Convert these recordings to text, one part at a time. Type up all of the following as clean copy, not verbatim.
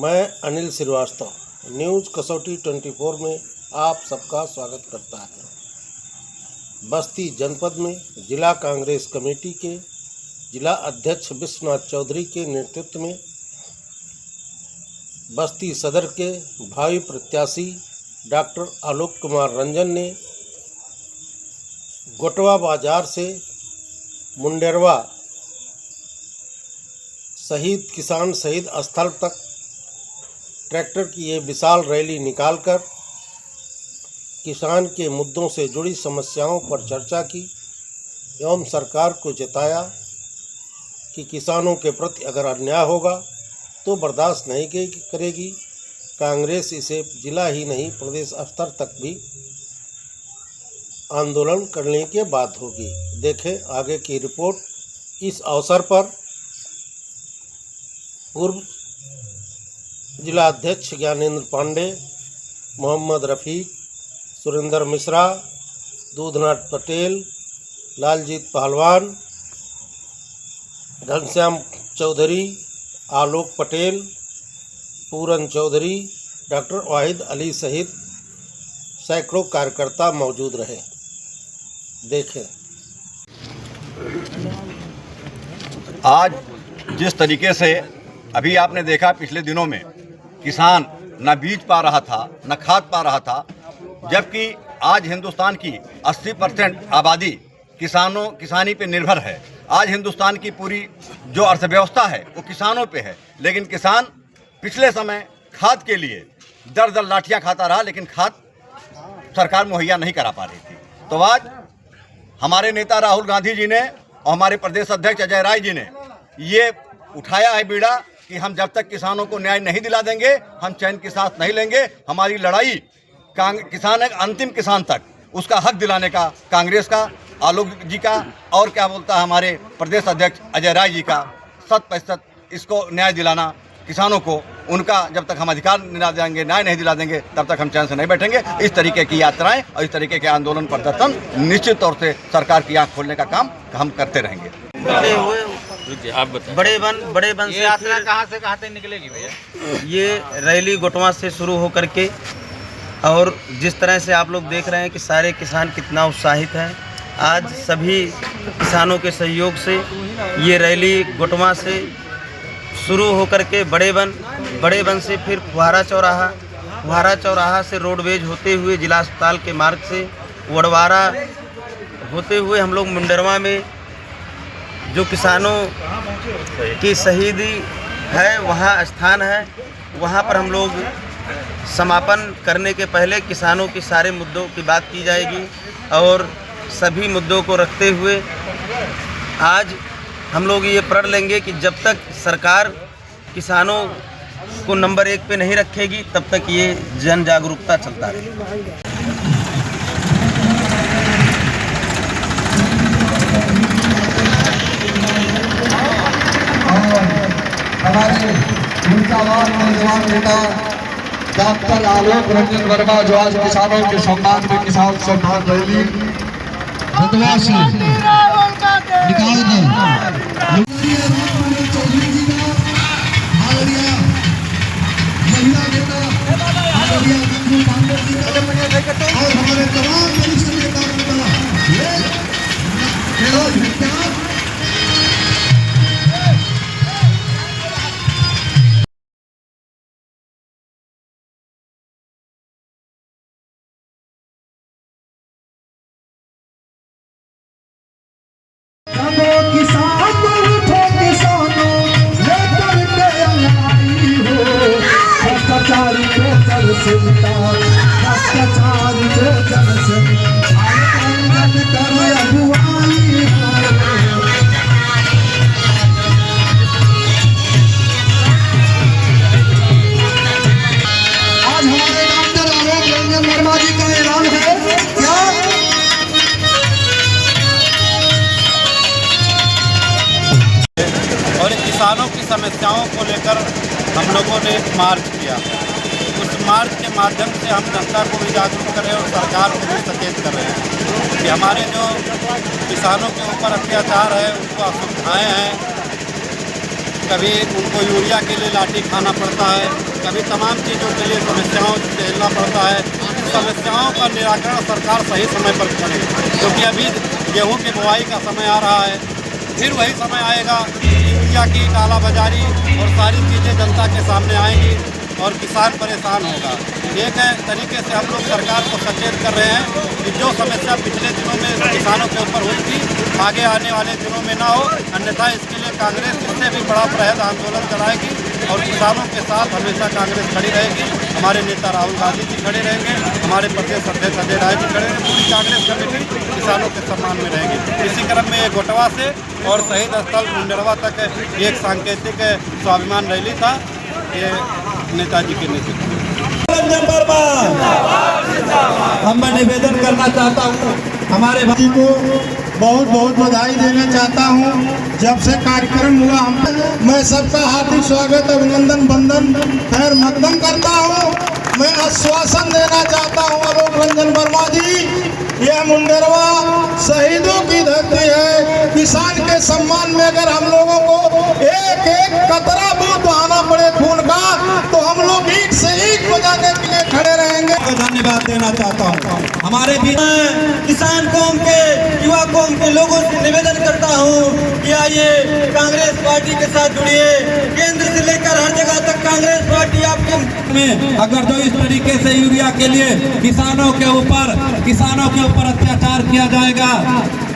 मैं अनिल श्रीवास्तव न्यूज़ कसौटी 24 में आप सबका स्वागत करता है। बस्ती जनपद में जिला कांग्रेस कमेटी के जिला अध्यक्ष विश्वनाथ चौधरी के नेतृत्व में बस्ती सदर के भावी प्रत्याशी डॉक्टर आलोक कुमार रंजन ने गोटवा बाजार से मुंडेरवा शहीद किसान शहीद स्थल तक ट्रैक्टर की ये विशाल रैली निकालकर किसान के मुद्दों से जुड़ी समस्याओं पर चर्चा की एवं सरकार को जताया कि किसानों के प्रति अगर अन्याय होगा तो बर्दाश्त नहीं करेगी। कांग्रेस इसे जिला ही नहीं प्रदेश स्तर तक भी आंदोलन करने के बाद होगी। देखें आगे की रिपोर्ट। इस अवसर पर पूर्व जिला अध्यक्ष ज्ञानेंद्र पांडे, मोहम्मद रफ़ीक, सुरेंद्र मिश्रा, दूधनाथ पटेल, लालजीत पहलवान, घनश्याम चौधरी, आलोक पटेल, पूरन चौधरी, डॉक्टर वाहिद अली सहित सैकड़ों कार्यकर्ता मौजूद रहे। देखें। आज जिस तरीके से अभी आपने देखा, पिछले दिनों में किसान न बीज पा रहा था न खाद पा रहा था, जबकि आज हिंदुस्तान की 80% आबादी किसानी पे निर्भर है। आज हिंदुस्तान की पूरी जो अर्थव्यवस्था है वो किसानों पे है, लेकिन किसान पिछले समय खाद के लिए दर दर लाठियाँ खाता रहा, लेकिन खाद सरकार मुहैया नहीं करा पा रही थी। तो आज हमारे नेता राहुल गांधी जी ने और हमारे प्रदेश अध्यक्ष अजय राय जी ने ये उठाया है बीड़ा कि हम जब तक किसानों को न्याय नहीं दिला देंगे हम चैन की सांस नहीं लेंगे। हमारी लड़ाई किसान अंतिम किसान तक उसका हक दिलाने का कांग्रेस का, आलोक जी का और क्या बोलता है हमारे प्रदेश अध्यक्ष अजय राय जी का 100% इसको न्याय दिलाना किसानों को। उनका जब तक हम अधिकार दिला देंगे, न्याय नहीं दिला देंगे, तब तक हम चैन से नहीं बैठेंगे। इस तरीके की यात्राएं और इस तरीके के आंदोलन प्रदर्शन निश्चित तौर से सरकार की आंख खोलने का काम हम करते रहेंगे। आप बताएं। बड़े बन से यात्रा कहाँ से निकलेगी भैया? ये रैली गोटवा से शुरू होकर के, और जिस तरह से आप लोग देख रहे हैं कि सारे किसान कितना उत्साहित हैं। आज सभी किसानों के सहयोग से ये रैली गोटवा से शुरू होकर के बड़े बन से फिर फुहारा चौराहा से रोडवेज होते हुए जिला अस्पताल के मार्ग से वडवारा होते हुए हम लोग मुंडेरवा में जो किसानों की शहीदी है वहाँ स्थान है, वहाँ पर हम लोग समापन करने के पहले किसानों के सारे मुद्दों की बात की जाएगी। और सभी मुद्दों को रखते हुए आज हम लोग ये प्रण लेंगे कि जब तक सरकार किसानों को नंबर 1 पे नहीं रखेगी तब तक ये जन जागरूकता चलता रहेगा। हमारे ऊर्जावान नौजवान नेता डॉक्टर आलोक रंजन वर्मा जो आज किसानों के सम्मान में किसान सम्मान रैली गोटवा से निकाल दी। महिला नेता और हमारे तमाम वरिष्ठ नेता किसानों की समस्याओं को लेकर हम लोगों ने एक मार्च किया। उस मार्च के माध्यम से हम जनता को भी जागरूक कर रहे हैं और सरकार को भी सचेत कर रहे हैं कि हमारे जो किसानों के ऊपर अत्याचार है, उनको असुविधाएँ हैं। कभी उनको यूरिया के लिए लाठी खाना पड़ता है, कभी तमाम चीज़ों के लिए समस्याओं से झेलना पड़ता है। समस्याओं का निराकरण सरकार सही समय पर करे, क्योंकि अभी गेहूं की बुआई का समय आ रहा है। फिर वही समय आएगा, यूरिया की कालाबाजारी और सारी चीज़ें जनता के सामने आएंगी और किसान परेशान होगा। एक तरीके से हम लोग सरकार को सचेत कर रहे हैं कि जो समस्या पिछले दिनों में किसानों के ऊपर हुई थी, आगे आने वाले दिनों में ना हो, अन्यथा इसके लिए कांग्रेस इससे भी बड़ा बृहद आंदोलन चलाएगी और किसानों के साथ हमेशा कांग्रेस खड़ी रहेगी। हमारे नेता राहुल गांधी जी खड़े रहेंगे, हमारे प्रदेश अध्यक्ष अजय राय जी खड़े रहेंगे, पूरी कांग्रेस कमेटी किसानों के सम्मान में रहेगी। इसी क्रम में ये गोटवा से और शहीद स्थल मुंडेरवा तक एक सांकेतिक स्वाभिमान रैली था, ये नेताजी के नेतृत्व में। मैं निवेदन करना चाहता हूँ हमारे भाई को बहुत बहुत बधाई देना चाहता हूँ। जब से कार्यक्रम हुआ मैं सबका हार्दिक स्वागत अभिनंदन वंदन खैर मकदम करता हूँ। मैं आश्वासन देना चाहता हूँ आलोक रंजन वर्मा जी, यह मुंडेरवा शहीदों की धरती है। किसान के सम्मान में अगर हम लोगों को एक एक कतरा बूंद बहाना पड़े खून का, तो हम लोग ईंट से ईंट बजाने के लिए खड़े रहेंगे। धन्यवाद देना चाहता हूँ हमारे भी किसान कौम के, युवा कौम के लोगों से निवेदन करता हूँ कि आइए कांग्रेस पार्टी के साथ जुड़िए। केंद्र से लेकर हर जगह तक कांग्रेस पार्टी आपके में अगर जो इस तरीके से यूरिया के लिए किसानों के ऊपर अत्याचार किया जाएगा,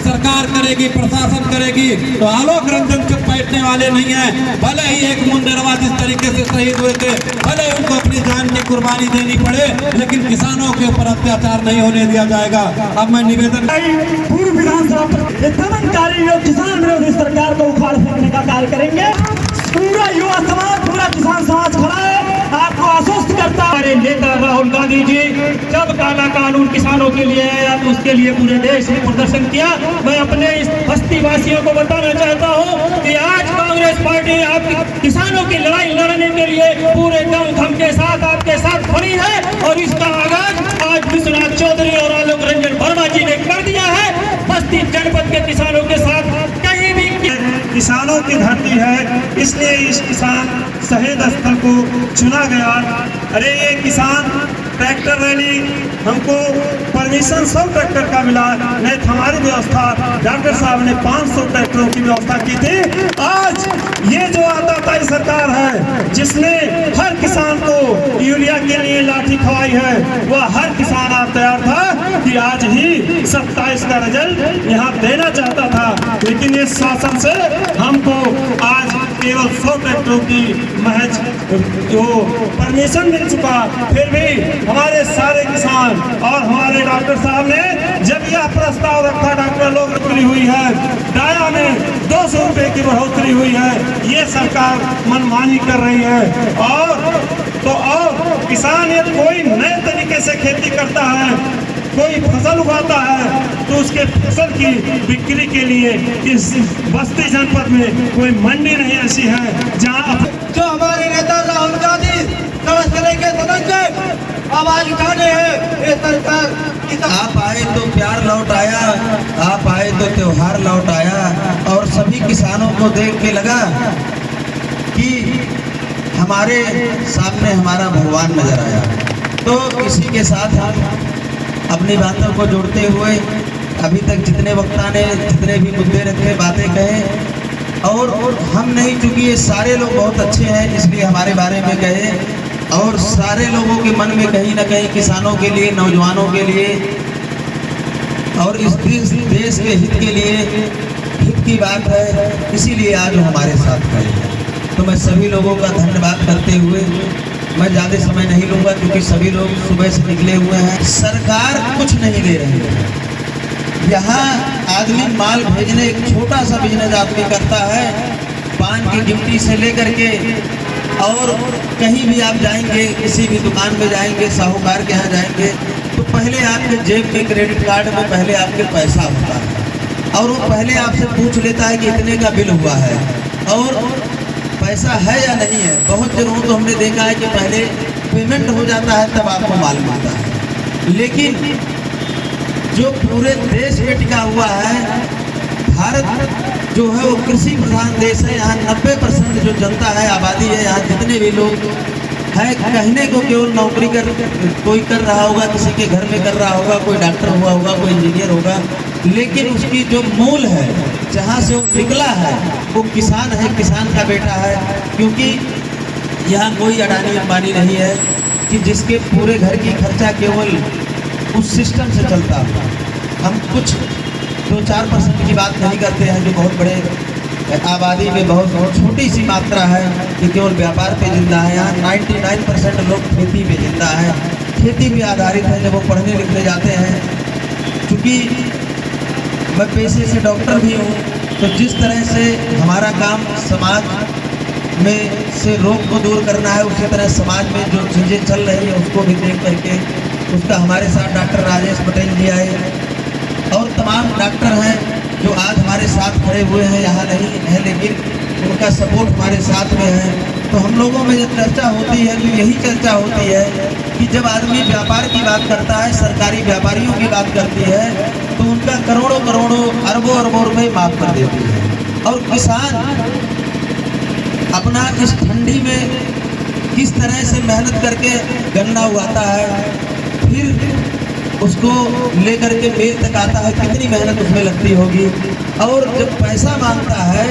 सरकार करेगी, प्रशासन करेगी, तो आलोक रंजन चुप बैठने वाले नहीं है। भले ही एक मुंडेरवा जिस तरीके से शहीद हुए थे, भले उनको अपनी जान की कुर्बानी देनी पड़े, लेकिन किसानों के ऊपर अत्याचार नहीं होने दिया जाएगा। अब मैं निवेदन पूर्व विधानसभा दमनकारी लोग किसान विरोधी सरकार को उखाड़ फेंकने का कार्य करेंगे। पूरा युवा समाज, पूरा किसान समाज खड़ा है, आपको आश्वस्त करता है। नेता राहुल गांधी जी जब काला कानून किसानों के लिए आया तो उसके लिए पूरे देश में प्रदर्शन किया। मैं अपने इस बस्ती वासियों को बताना चाहता हूं कि आज कांग्रेस पार्टी आपकी किसानों की लड़ाई लड़ने के लिए पूरे दम दम के साथ आपके साथ खड़ी है और इसका आगाज आज विश्वनाथ चौधरी और आलोक रंजन वर्मा जी ने कर दिया है। बस्ती जनपद के किसानों के साथ कहीं भी किसानों की धरती है, इसलिए इस किसान शहीद स्थल को चुना गया। अरे ये किसान ट्रैक्टर रैली हमको परमिशन 100 ट्रैक्टर का मिला, नहीं तो हमारी व्यवस्था डॉक्टर साहब ने 500 ट्रैक्टरों की व्यवस्था की थी। आज ये जो आताताई सरकार है जिसने हर किसान को यूरिया के लिए लाठी खवाई है, वह हर किसान आज तैयार था कि आज ही 27 का रिजल्ट यहाँ देना चाहता था, लेकिन इस शासन से हमको आज केवल 100 ट्रैक्टरों की महज जो परमिशन मिल चुका। फिर भी हमारे सारे किसान और हमारे डॉक्टर साहब ने जब यह प्रस्ताव रखा, डॉक्टर लोग बढ़ोतरी हुई है, डाया में 200 रुपए की बढ़ोतरी हुई है, ये सरकार मनमानी कर रही है। और किसान यदि कोई नए तरीके से खेती करता है, कोई फसल उगाता है, तो उसके फसल की बिक्री के लिए इस बस्ती जनपद में कोई मंडी नहीं ऐसी है जहाँ जो हमारे नेता राहुल गांधी नमस्ते के सदस्य आवाज उठाने हैं। ये सरकार आप आए तो प्यार लौट आया, आप आए तो त्योहार लौट आया, और सभी किसानों को देख के लगा कि हमारे सामने हमारा भगवान नजर आया। तो इसी के साथ हम अपनी बातों को जोड़ते हुए अभी तक जितने वक्ता ने जितने भी मुद्दे रखे, बातें कहे, और हम नहीं, चूँकि ये सारे लोग बहुत अच्छे हैं इसलिए हमारे बारे में कहे, और सारे लोगों के मन में कहीं ना कहीं किसानों के लिए, नौजवानों के लिए और इस देश के हित के लिए हित की बात है, इसीलिए आज वो हमारे साथ खड़े हैं। तो मैं सभी लोगों का धन्यवाद करते हुए मैं ज़्यादा समय नहीं लूँगा, क्योंकि सभी लोग सुबह से निकले हुए हैं। सरकार कुछ नहीं दे रही है। यहाँ आदमी माल भेजने, एक छोटा सा बिजनेस आदमी करता है, पान की गिफ्टी से लेकर के, और कहीं भी आप जाएंगे, किसी भी दुकान में जाएंगे, साहूकार के यहाँ जाएंगे, तो पहले आपके जेब में क्रेडिट कार्ड में पहले आपके पैसा होता है, और वो पहले आपसे पूछ लेता है कि इतने का बिल हुआ है और पैसा है या नहीं है। बहुत जगहों तो हमने देखा है कि पहले पेमेंट हो जाता है तब आपको मालूम होता है, लेकिन जो पूरे देश में टिका हुआ है, भारत जो है वो कृषि प्रधान देश है। यहाँ 90% जो जनता है, आबादी है, यहाँ जितने भी लोग है कहने को केवल नौकरी कोई कर रहा होगा, किसी के घर में कर रहा होगा, कोई डॉक्टर हुआ होगा, कोई इंजीनियर होगा, लेकिन उसकी जो मूल है, जहाँ से वो निकला है, वो किसान है, किसान का बेटा है। क्योंकि यहाँ कोई अडानी अंबानी नहीं है कि जिसके पूरे घर की खर्चा केवल उस सिस्टम से चलता है। हम कुछ 2-4% की बात नहीं करते हैं, जो बहुत बड़े आबादी में बहुत छोटी सी मात्रा है कि केवल व्यापार पे जिंदा है। यहाँ 99% लोग खेती पे जिंदा है, खेती पे आधारित है। जब वो पढ़ने लिखने जाते हैं, क्योंकि मैं पेशे से डॉक्टर भी हूँ, तो जिस तरह से हमारा काम समाज में से रोग को दूर करना है, उसी तरह समाज में जो चीज़ें चल रही हैं उसको भी देख करके उसका हमारे साथ डॉक्टर राजेश पटेल जी आए और तमाम डॉक्टर हैं जो आज हमारे साथ खड़े हुए हैं, यहाँ नहीं है लेकिन उनका सपोर्ट हमारे साथ में है। तो हम लोगों में जब चर्चा होती है तो यही चर्चा होती है कि जब आदमी व्यापार की बात करता है, सरकारी व्यापारियों की बात करती है, तो उनका करोड़ों करोड़ों अरबों अरबों रुपये माफ़ कर देती है। और किसान अपना इस ठंडी में किस तरह से मेहनत करके गन्ना उगाता है, फिर उसको लेकर के मेल तक आता है, कितनी मेहनत उसमें लगती होगी। और जब पैसा मांगता है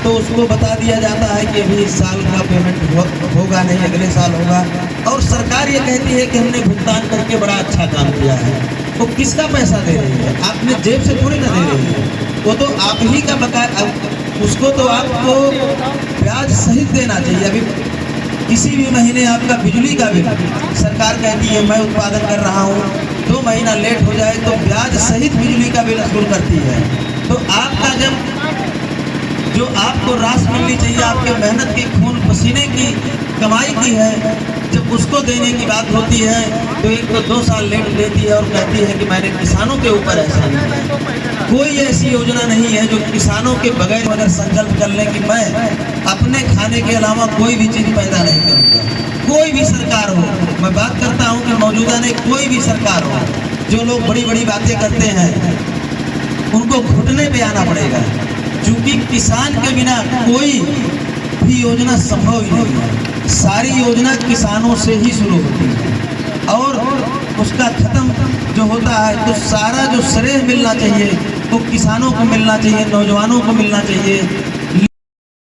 तो उसको बता दिया जाता है कि अभी इस साल का पेमेंट होगा नहीं, अगले साल होगा। और सरकार ये कहती है कि हमने भुगतान करके बड़ा अच्छा काम किया है। तो किसका पैसा दे रही है? आपने जेब से थोड़ी ना दे रही है, वो तो आप ही का बकाया, उसको तो आपको ब्याज सहित देना चाहिए। अभी किसी भी महीने आपका बिजली का बिल सरकार कहती है मैं उत्पादन कर रहा हूँ, 2 महीना लेट हो जाए तो ब्याज सहित बिजली का बिल वसूल करती है। तो आपका जब जो आपको राशि मिलनी चाहिए, आपके मेहनत की, खून पसीने की कमाई की है, जब उसको देने की बात होती है तो एक तो 2 साल लेट देती है और कहती है कि मैंने किसानों के ऊपर ऐसा नहीं। कोई ऐसी योजना नहीं है जो किसानों के बगैर अगर संकल्प कर ले कि मैं अपने खाने के अलावा कोई भी चीज़ पैदा नहीं करूँगा। कोई भी सरकार हो, मैं बात करता हूँ कि मौजूदा ने कोई भी सरकार हो, जो लोग बड़ी बड़ी बातें करते हैं उनको घुटने पे आना पड़ेगा, क्योंकि किसान के बिना कोई भी योजना संभव ही नहीं है। सारी योजना किसानों से ही शुरू होती है और उसका खत्म जो होता है तो सारा जो श्रेय मिलना चाहिए वो किसानों को मिलना चाहिए, नौजवानों को मिलना चाहिए।